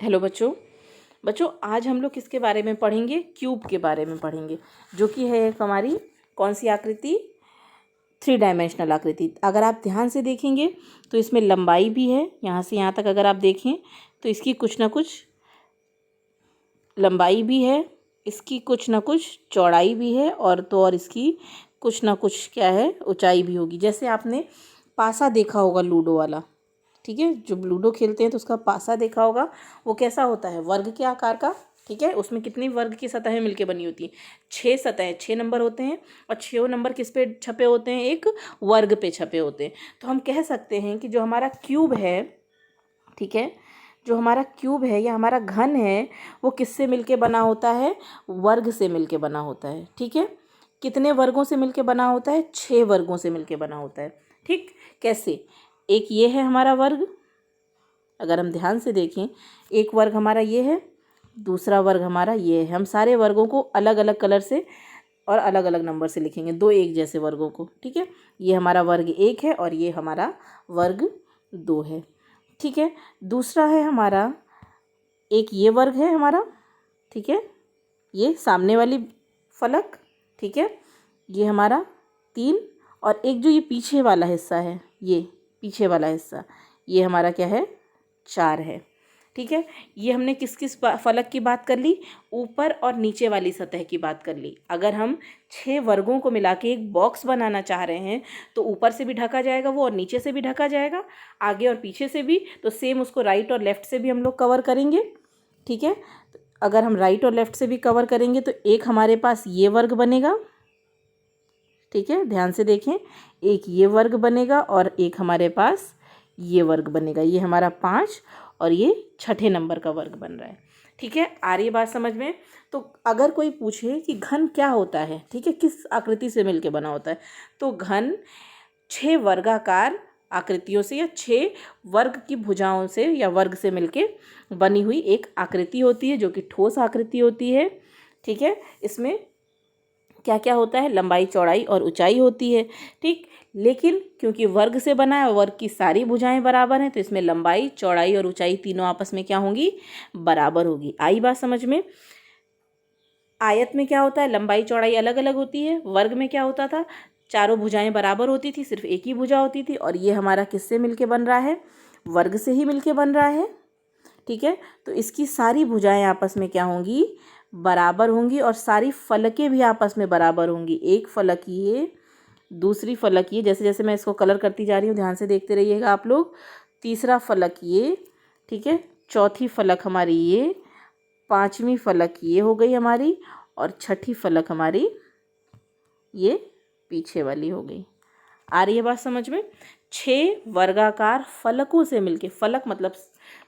Hello बच्चों। बच्चों आज हम लोग किसके बारे में पढ़ेंगे? क्यूब के बारे में पढ़ेंगे, जो कि है एक हमारी कौन सी आकृति? 3 डायमेंशनल आकृति। अगर आप ध्यान से देखेंगे तो इसमें लंबाई भी है, यहाँ से यहाँ तक अगर आप देखें तो इसकी कुछ ना कुछ लंबाई भी है, इसकी कुछ ना कुछ चौड़ाई भी है, और तो और इसकी कुछ ना कुछ क्या है, ऊंचाई भी होगी। जैसे आपने पासा देखा होगा लूडो वाला, ठीक है, जो लूडो खेलते हैं तो उसका पासा देखा होगा। वो कैसा होता है? वर्ग के आकार का, ठीक है। उसमें कितनी वर्ग की सतहें मिलके बनी होती हैं? 6 सतहें, 6 नंबर होते हैं, और 6 नंबर किस पे छपे होते हैं? एक वर्ग पे छपे होते हैं। तो हम कह सकते हैं कि जो हमारा क्यूब है, ठीक है, जो हमारा क्यूब है या हमारा घन है, वो किससे मिलके बना होता है? वर्ग से मिलके बना होता है, ठीक है। कितने वर्गों से मिलके बना होता है? 6 वर्गों से मिलके बना होता है, ठीक। कैसे? एक ये है हमारा वर्ग, अगर हम ध्यान से देखें, एक वर्ग हमारा ये है, दूसरा वर्ग हमारा ये है। हम सारे वर्गों को अलग अलग कलर से और अलग अलग नंबर से लिखेंगे, दो एक जैसे वर्गों को, ठीक है। ये हमारा वर्ग 1 है और ये हमारा वर्ग 2 है, ठीक है। दूसरा है हमारा, एक ये वर्ग है हमारा, ठीक है, ये सामने वाली फलक, ठीक है, ये हमारा 3, और एक जो ये पीछे वाला हिस्सा है, ये पीछे वाला हिस्सा, ये हमारा क्या है? 4 है, ठीक है। ये हमने किस किस फलक की बात कर ली? ऊपर और नीचे वाली सतह की बात कर ली। अगर हम 6 वर्गों को मिला के एक बॉक्स बनाना चाह रहे हैं तो ऊपर से भी ढका जाएगा वो, और नीचे से भी ढका जाएगा, आगे और पीछे से भी। तो सेम उसको राइट और लेफ्ट से भी हम लोग कवर करेंगे, ठीक है। अगर हम राइट और लेफ्ट से भी कवर करेंगे तो एक हमारे पास ये वर्ग बनेगा, ठीक है, ध्यान से देखें, एक ये वर्ग बनेगा और एक हमारे पास ये वर्ग बनेगा। ये हमारा 5 और ये छठे नंबर का वर्ग बन रहा है, ठीक है। आ रही है बात समझ में? तो अगर कोई पूछे कि घन क्या होता है, ठीक है, किस आकृति से मिलके बना होता है, तो घन 6 वर्गाकार आकृतियों से या 6 वर्ग की भुजाओं से या वर्ग से मिलके बनी हुई एक आकृति होती है, जो कि ठोस आकृति होती है, ठीक है। इसमें क्या क्या होता है? लंबाई, चौड़ाई और ऊंचाई होती है, ठीक। लेकिन क्योंकि वर्ग से बना है और वर्ग की सारी भुजाएं बराबर हैं, तो इसमें लंबाई, चौड़ाई और ऊंचाई तीनों आपस में क्या होंगी? बराबर होगी। आई बात समझ में? आयत में क्या होता है? लंबाई चौड़ाई अलग अलग होती है। वर्ग में क्या होता था? चारों भुजाएं बराबर होती थी, सिर्फ एक ही भुजा होती थी। और ये हमारा किससे मिलके बन रहा है? वर्ग से ही मिलके बन रहा है, ठीक है। तो इसकी सारी भुजाएं आपस में क्या होंगी? बराबर होंगी, और सारी फलकें भी आपस में बराबर होंगी। एक फलक ये, दूसरी फलक ये, जैसे जैसे मैं इसको कलर करती जा रही हूँ ध्यान से देखते रहिएगा आप लोग। तीसरा फलक ये, ठीक है, चौथी फलक हमारी ये, पांचवी फलक ये हो गई हमारी, और छठी फलक हमारी ये पीछे वाली हो गई। आ रही है बात समझ में? 6 वर्गाकार फलकों से मिलके, फलक मतलब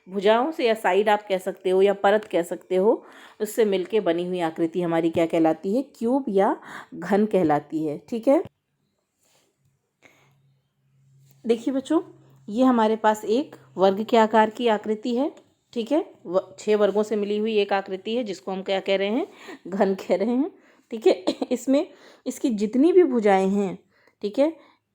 भुजाओं से या साइड आप कह सकते हो या परत कह सकते हो, उससे मिलके बनी हुई आकृति हमारी क्या कहलाती है? क्यूब या घन कहलाती है, ठीक है। देखिए बच्चों, ये हमारे पास एक वर्ग के आकार की आकृति है, ठीक है। 6 वर्गों से मिली हुई एक आकृति है, जिसको हम क्या कह रहे हैं? घन कह रहे हैं, ठीक है। इसमें इसकी जितनी भी भुजाएं हैं, ठीक है,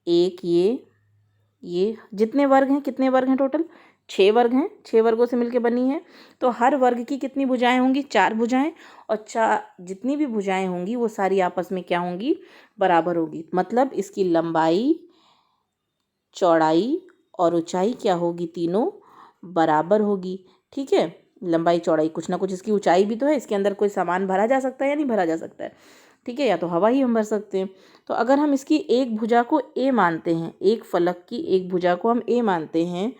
एक ये जितने वर्ग हैं, कितने वर्ग हैं टोटल? 6 वर्ग हैं, 6 वर्गों से मिलके बनी है। तो हर वर्ग की कितनी भुजाएं होंगी? 4 भुजाएं, और 4 जितनी भी भुजाएं होंगी वो सारी आपस में क्या होंगी? बराबर होगी। मतलब इसकी लंबाई, चौड़ाई और ऊंचाई क्या होगी? तीनों बराबर होगी, ठीक है। लंबाई, चौड़ाई, कुछ ना कुछ इसकी ऊंचाई भी तो है। इसके अंदर कोई सामान भरा जा सकता है या नहीं भरा जा सकता है, ठीक है, या तो हवा ही हम भर सकते हैं। तो अगर हम इसकी एक भुजा को ए मानते हैं, एक फलक की एक भुजा को हम ए मानते हैं,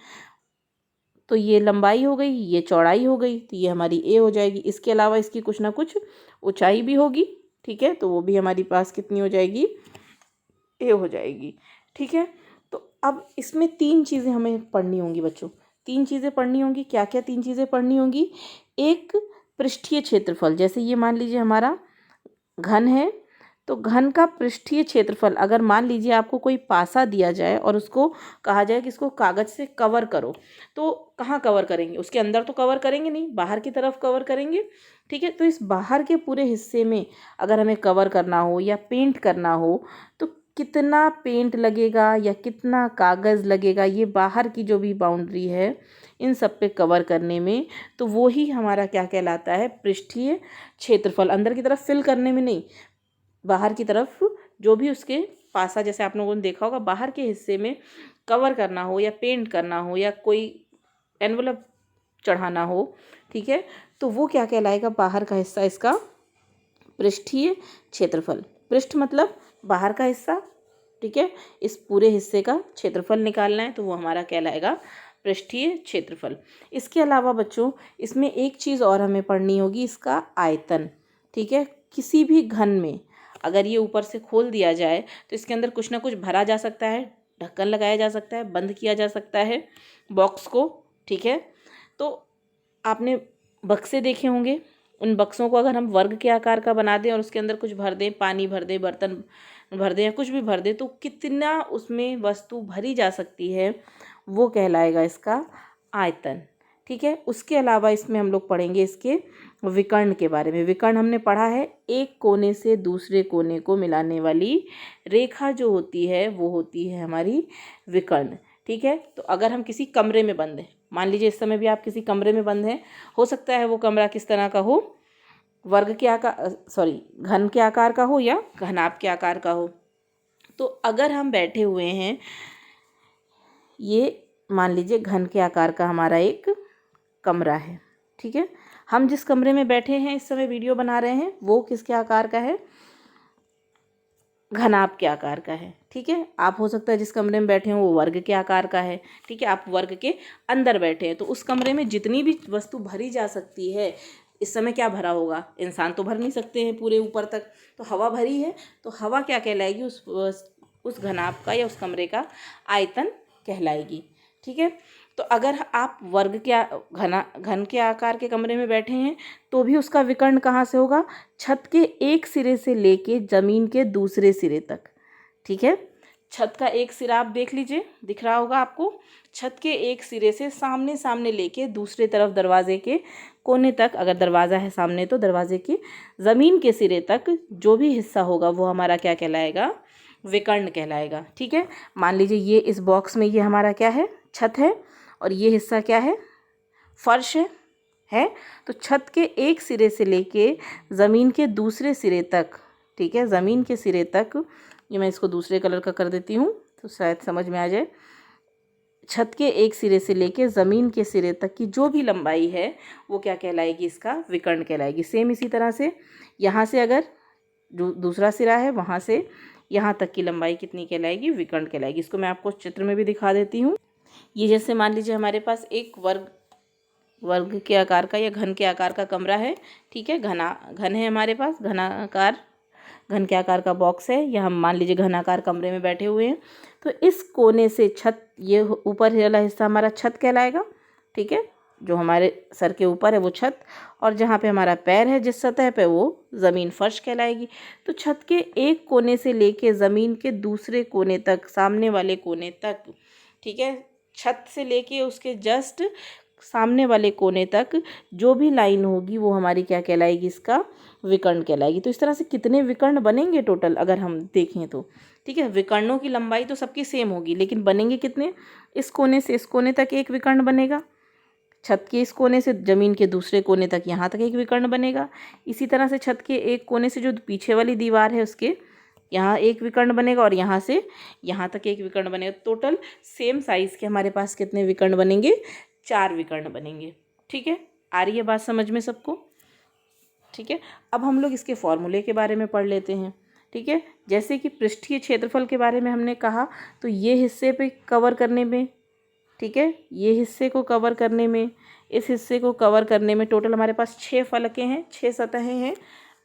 तो ये लंबाई हो गई, ये चौड़ाई हो गई, तो ये हमारी ए हो जाएगी। इसके अलावा इसकी कुछ ना कुछ ऊंचाई भी होगी, ठीक है, तो वो भी हमारी पास कितनी हो जाएगी? ए हो जाएगी, ठीक है। तो अब इसमें 3 चीज़ें हमें पढ़नी होंगी बच्चों। 3 चीज़ें पढ़नी होंगी। क्या क्या 3 चीज़ें पढ़नी होंगी? एक, पृष्ठीय क्षेत्रफल। जैसे ये मान लीजिए हमारा घन है, तो घन का पृष्ठीय क्षेत्रफल, अगर मान लीजिए आपको कोई पासा दिया जाए और उसको कहा जाए कि इसको कागज से कवर करो, तो कहाँ कवर करेंगे? उसके अंदर तो कवर करेंगे नहीं, बाहर की तरफ कवर करेंगे, ठीक है। तो इस बाहर के पूरे हिस्से में अगर हमें कवर करना हो या पेंट करना हो, तो कितना पेंट लगेगा या कितना कागज़ लगेगा, ये बाहर की जो भी बाउंड्री है इन सब पे कवर करने में, तो वो ही हमारा क्या कहलाता है, पृष्ठीय क्षेत्रफल। अंदर की तरफ फिल करने में नहीं, बाहर की तरफ जो भी उसके पासा, जैसे आप लोगों ने देखा होगा, बाहर के हिस्से में कवर करना हो या पेंट करना हो या कोई एनवलप चढ़ाना हो, ठीक है, तो वो क्या कहलाएगा, बाहर का हिस्सा इसका पृष्ठीय क्षेत्रफल। पृष्ठ मतलब बाहर का हिस्सा, ठीक है, इस पूरे हिस्से का क्षेत्रफल निकालना है तो वो हमारा कहलाएगा पृष्ठीय क्षेत्रफल। इसके अलावा बच्चों इसमें एक चीज़ और हमें पढ़नी होगी, इसका आयतन, ठीक है। किसी भी घन में अगर ये ऊपर से खोल दिया जाए तो इसके अंदर कुछ ना कुछ भरा जा सकता है, ढक्कन लगाया जा सकता है, बंद किया जा सकता है बॉक्स को, ठीक है। तो आपने बक्से देखे होंगे, उन बक्सों को अगर हम वर्ग के आकार का बना दें और उसके अंदर कुछ भर दें, पानी भर दें, बर्तन भर दें या कुछ भी भर दें, तो कितना उसमें वस्तु भरी जा सकती है, वो कहलाएगा इसका आयतन, ठीक है। उसके अलावा इसमें हम लोग पढ़ेंगे इसके विकर्ण के बारे में। विकर्ण हमने पढ़ा है, एक कोने से दूसरे कोने को मिलाने वाली रेखा जो होती है वो होती है हमारी विकर्ण, ठीक है। तो अगर हम किसी कमरे में बंद हैं, मान लीजिए इस समय भी आप किसी कमरे में बंद हैं, हो सकता है वो कमरा किस तरह का हो, वर्ग के आकार, सॉरी, घन के आकार का हो या घनाभ के आकार का हो। तो अगर हम बैठे हुए हैं, ये मान लीजिए घन के आकार का हमारा एक कमरा है, ठीक है। हम जिस कमरे में बैठे हैं इस समय वीडियो बना रहे हैं, वो किसके आकार का है, घनाभ के आकार का है, ठीक है। आप हो सकता है जिस कमरे में बैठे हो वो वर्ग के आकार का है, ठीक है, आप वर्ग के अंदर बैठे हैं, तो उस कमरे में जितनी भी वस्तु भरी जा सकती है, इस समय क्या भरा होगा, इंसान तो भर नहीं सकते हैं पूरे ऊपर तक, तो हवा भरी है, तो हवा क्या कहलाएगी, उस घनाभ का या उस कमरे का आयतन कहलाएगी, ठीक है। तो अगर आप वर्ग के घन के आकार के कमरे में बैठे हैं तो भी उसका विकर्ण कहाँ से होगा, छत के एक सिरे से लेके ज़मीन के दूसरे सिरे तक, ठीक है। छत का एक सिरा आप देख लीजिए, दिख रहा होगा आपको, छत के एक सिरे से सामने सामने लेके दूसरे तरफ दरवाजे के कोने तक, अगर दरवाज़ा है सामने तो दरवाजे के ज़मीन के सिरे तक जो भी हिस्सा होगा वो हमारा क्या कहलाएगा, विकर्ण कहलाएगा, ठीक है। मान लीजिए ये इस बॉक्स में ये हमारा क्या है, छत है, और ये हिस्सा क्या है, फर्श है। तो छत के एक सिरे से लेके ज़मीन के दूसरे सिरे तक, ठीक है, ज़मीन के सिरे तक, ये मैं इसको दूसरे कलर का कर देती हूँ तो शायद समझ में आ जाए। छत के एक सिरे से लेके ज़मीन के सिरे तक की जो भी लंबाई है वो क्या कहलाएगी, इसका विकर्ण कहलाएगी। सेम इसी तरह से यहाँ से अगर दूसरा सिरा है, वहाँ से यहाँ तक की लंबाई कितनी कहलाएगी, विकर्ण कहलाएगी। इसको मैं आपको चित्र में भी दिखा देती हूँ। ये जैसे मान लीजिए हमारे पास एक वर्ग के आकार का या घन के आकार का कमरा है, ठीक है, घन है हमारे पास, घन के आकार का बॉक्स है, या हम मान लीजिए घनाकार कमरे में बैठे हुए हैं। तो इस कोने से छत, ये ऊपर वाला हिस्सा हमारा छत कहलाएगा, ठीक है, जो हमारे सर के ऊपर है वो छत, और जहाँ पे हमारा पैर है जिस सतह पे, वो ज़मीन फर्श कहलाएगी। तो छत के एक कोने से लेके ज़मीन के दूसरे कोने तक, सामने वाले कोने तक, ठीक है, छत से लेके उसके जस्ट सामने वाले कोने तक जो भी लाइन होगी वो हमारी क्या कहलाएगी, इसका विकर्ण कहलाएगी। तो इस तरह से कितने विकर्ण बनेंगे टोटल अगर हम देखें तो, ठीक है। विकर्णों की लंबाई तो सबकी सेम होगी, लेकिन बनेंगे कितने, इस कोने से इस कोने तक एक विकर्ण बनेगा, छत के इस कोने से ज़मीन के दूसरे कोने तक यहाँ तक एक विकर्ण बनेगा। इसी तरह से छत के एक कोने से जो पीछे वाली दीवार है उसके यहाँ एक विकर्ण बनेगा, और यहाँ से यहाँ तक एक विकर्ण बनेगा। टोटल सेम साइज़ के हमारे पास कितने विकर्ण बनेंगे, 4 विकर्ण बनेंगे, ठीक है। आ रही है बात समझ में सबको, ठीक है। अब हम लोग इसके फॉर्मूले के बारे में पढ़ लेते हैं, ठीक है। जैसे कि पृष्ठीय क्षेत्रफल के बारे में हमने कहा, तो ये हिस्से पे कवर करने में, ठीक है, ये हिस्से को कवर करने में, इस हिस्से को कवर करने में टोटल हमारे पास 6 फलकें हैं, 6 सतहें हैं।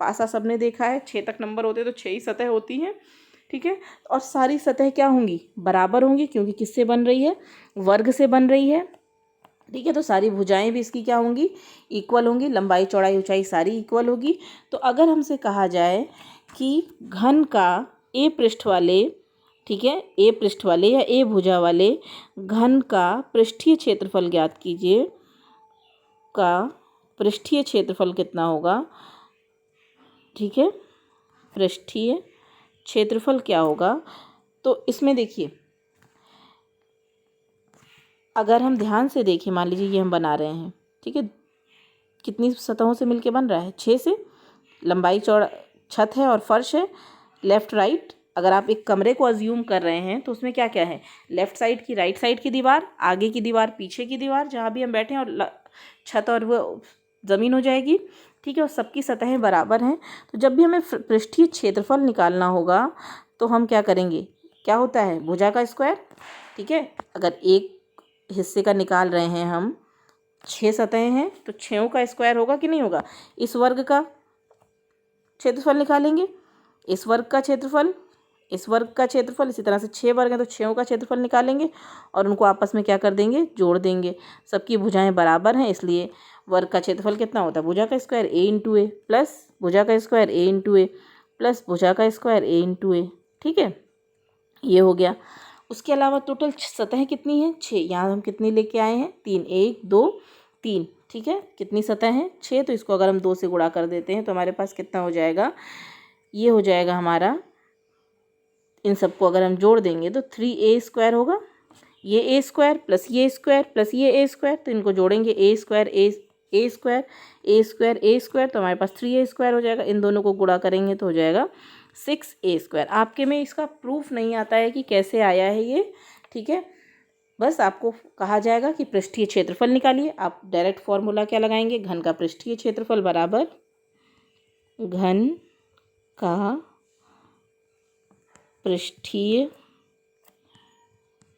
पासा सबने देखा है, 6 तक नंबर होते हैं तो 6 ही सतह होती हैं, ठीक है। और सारी सतह क्या होंगी, बराबर होंगी, क्योंकि किससे बन रही है, वर्ग से बन रही है, ठीक है। तो सारी भुजाएं भी इसकी क्या होंगी, इक्वल होंगी, लंबाई चौड़ाई ऊंचाई सारी इक्वल होगी। तो अगर हमसे कहा जाए कि घन का ए पृष्ठ वाले, ठीक है, ए पृष्ठ वाले या ए भुजा वाले घन का पृष्ठीय क्षेत्रफल ज्ञात कीजिए, का पृष्ठीय क्षेत्रफल कितना होगा, ठीक है, पृष्ठीय क्षेत्रफल क्या होगा, तो इसमें देखिए अगर हम ध्यान से देखें, मान लीजिए ये हम बना रहे हैं, ठीक है, कितनी सतहों से मिलके बन रहा है, 6 से। लंबाई चौड़ा छत है और फर्श है, लेफ़्ट राइट। अगर आप एक कमरे को अज्यूम कर रहे हैं तो उसमें क्या क्या है, लेफ़्ट साइड की, राइट साइड की दीवार, आगे की दीवार, पीछे की दीवार, जहाँ भी हम बैठे हैं, और छत और वो ज़मीन हो जाएगी, ठीक है। और सबकी सतहें बराबर हैं। तो जब भी हमें पृष्ठीय क्षेत्रफल निकालना होगा तो हम क्या करेंगे, क्या होता है, भुजा का स्क्वायर, ठीक है। अगर एक हिस्से का निकाल रहे हैं हम, 6 सतहें हैं, तो 6 का स्क्वायर होगा कि नहीं होगा। इस वर्ग का क्षेत्रफल निकालेंगे, इस वर्ग का क्षेत्रफल, इस वर्ग का क्षेत्रफल, इसी तरह से 6 वर्ग हैं तो 6 का क्षेत्रफल निकालेंगे और उनको आपस में क्या कर देंगे, जोड़ देंगे। सबकी भुजाएं बराबर हैं, इसलिए वर्ग का क्षेत्रफल कितना होता है, भुजा का square a into A plus भुजा का square a into A plus भुजा का स्क्वायर a इंटू ए, ठीक है। ये हो गया। उसके अलावा टोटल सतहें कितनी हैं, 6। यहाँ हम कितनी लेके आए हैं, 3, 1 2 3, ठीक है। कितनी सतह हैं, 6। तो इसको अगर हम 2 से गुणा कर देते हैं तो हमारे पास कितना हो जाएगा, ये हो जाएगा हमारा, इन सबको अगर हम जोड़ देंगे तो 3a स्क्वायर होगा। ये a स्क्वायर प्लस ये स्क्वायर प्लस ये a स्क्वायर, तो इनको जोड़ेंगे, a square a square a square a square, तो हमारे पास 3a स्क्वायर हो जाएगा। इन दोनों को गुणा करेंगे तो हो जाएगा 6a स्क्वायर। आपके में इसका प्रूफ नहीं आता है कि कैसे आया है ये, ठीक है। बस आपको कहा जाएगा कि पृष्ठीय क्षेत्रफल निकालिए। आप डायरेक्ट फॉर्मूला क्या लगाएंगे, घन का पृष्ठीय क्षेत्रफल बराबर घन का पृष्ठीय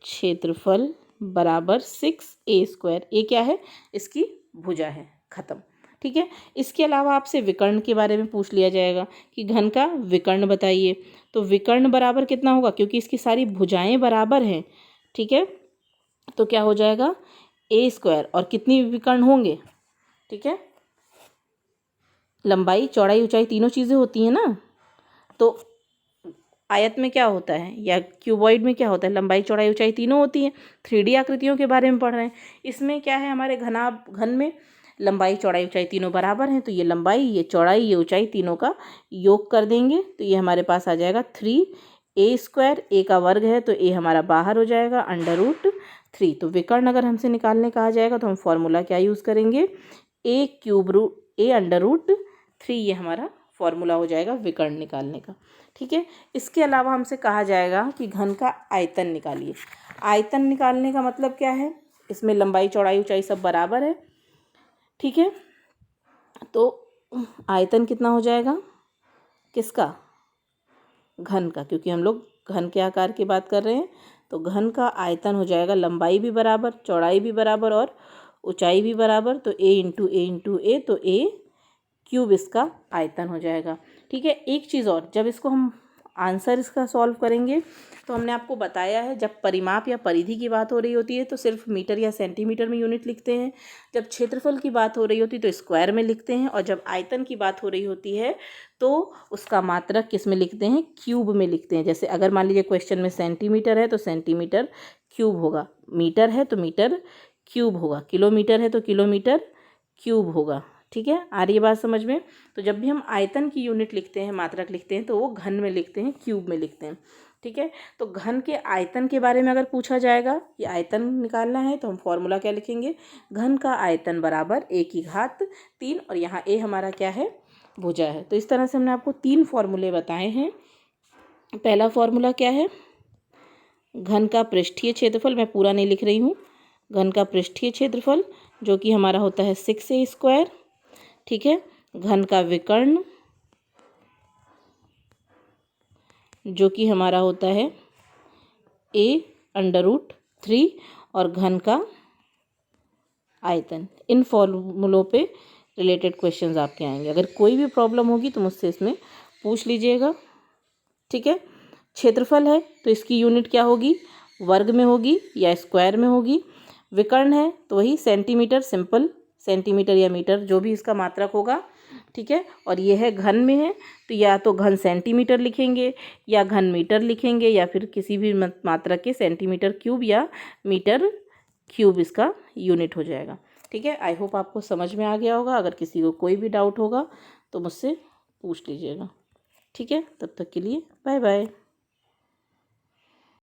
क्षेत्रफल बराबर 6a स्क्वायर। ए क्या है, इसकी भुजा है, ख़त्म, ठीक है। इसके अलावा आपसे विकर्ण के बारे में पूछ लिया जाएगा कि घन का विकर्ण बताइए। तो विकर्ण बराबर कितना होगा, क्योंकि इसकी सारी भुजाएं बराबर हैं, ठीक है। तो क्या हो जाएगा, a स्क्वायर, और कितनी विकर्ण होंगे, ठीक है। लंबाई चौड़ाई ऊंचाई तीनों चीज़ें होती हैं ना। तो आयत में क्या होता है या क्यूबॉइड में क्या होता है, लंबाई चौड़ाई ऊंचाई तीनों होती हैं। 3D आकृतियों के बारे में पढ़ रहे हैं। इसमें क्या है, हमारे घन में लंबाई चौड़ाई ऊंचाई तीनों बराबर हैं, तो ये लंबाई, ये चौड़ाई, ये ऊंचाई, तीनों का योग कर देंगे तो ये हमारे पास आ जाएगा 3a स्क्वायर। a का वर्ग है तो a हमारा बाहर हो जाएगा, √3। तो विकर्ण अगर हमसे निकालने कहा जाएगा तो हम फॉर्मूला क्या यूज़ करेंगे, a√3। ये हमारा फॉर्मूला हो जाएगा विकर्ण निकालने का, ठीक है। इसके अलावा हमसे कहा जाएगा कि घन का आयतन निकालिए। आयतन निकालने का मतलब क्या है, इसमें लंबाई चौड़ाई ऊंचाई सब बराबर है, ठीक है। तो आयतन कितना हो जाएगा, किसका, घन का, क्योंकि हम लोग घन के आकार की बात कर रहे हैं। तो घन का आयतन हो जाएगा, लंबाई भी बराबर, चौड़ाई भी बराबर और ऊंचाई भी बराबर, तो a इंटू ए, तो a क्यूब इसका आयतन हो जाएगा, ठीक है। एक चीज़ और, जब इसको हम आंसर इसका सॉल्व करेंगे तो हमने आपको बताया है, जब परिमाप या परिधि की बात हो रही होती है तो सिर्फ मीटर या सेंटीमीटर में यूनिट लिखते हैं। जब क्षेत्रफल की बात हो रही होती है तो स्क्वायर में लिखते हैं, और जब आयतन की बात हो रही होती है तो उसका मात्रक किस में लिखते हैं, क्यूब में लिखते हैं। जैसे अगर मान लीजिए क्वेश्चन में सेंटीमीटर है तो सेंटीमीटर क्यूब होगा, मीटर है तो मीटर क्यूब होगा, किलोमीटर है तो किलोमीटर क्यूब होगा, ठीक है। आ रही है बात समझ में। तो जब भी हम आयतन की यूनिट लिखते हैं, मात्रक लिखते हैं, तो वो घन में लिखते हैं, क्यूब में लिखते हैं, ठीक है। तो घन के आयतन के बारे में अगर पूछा जाएगा कि आयतन निकालना है तो हम फॉर्मूला क्या लिखेंगे, घन का आयतन बराबर a⁻3, और यहाँ a हमारा क्या है, भुजा है। तो इस तरह से हमने आपको 3 फॉर्मूले बताए हैं। पहला फॉर्मूला क्या है, घन का पृष्ठीय क्षेत्रफल, मैं पूरा नहीं लिख रही हूँ, घन का पृष्ठीय क्षेत्रफल जो कि हमारा होता है 6a स्क्वायर, ठीक है। घन का विकर्ण जो कि हमारा होता है a√3, और घन का आयतन। इन फॉर्मूलों पे रिलेटेड क्वेश्चंस आपके आएंगे। अगर कोई भी प्रॉब्लम होगी तो मुझसे इसमें पूछ लीजिएगा, ठीक है। क्षेत्रफल है तो इसकी यूनिट क्या होगी, वर्ग में होगी या स्क्वायर में होगी। विकर्ण है तो वही सेंटीमीटर, सिंपल सेंटीमीटर या मीटर, जो भी इसका मात्रक होगा, ठीक है। और ये है घन में है तो या तो घन सेंटीमीटर लिखेंगे या घन मीटर लिखेंगे, या फिर किसी भी मात्रक के सेंटीमीटर क्यूब या मीटर क्यूब इसका यूनिट हो जाएगा, ठीक है। आई होप आपको समझ में आ गया होगा। अगर किसी को कोई भी डाउट होगा तो मुझसे पूछ लीजिएगा। ठीक है, तब तक के लिए बाय बाय।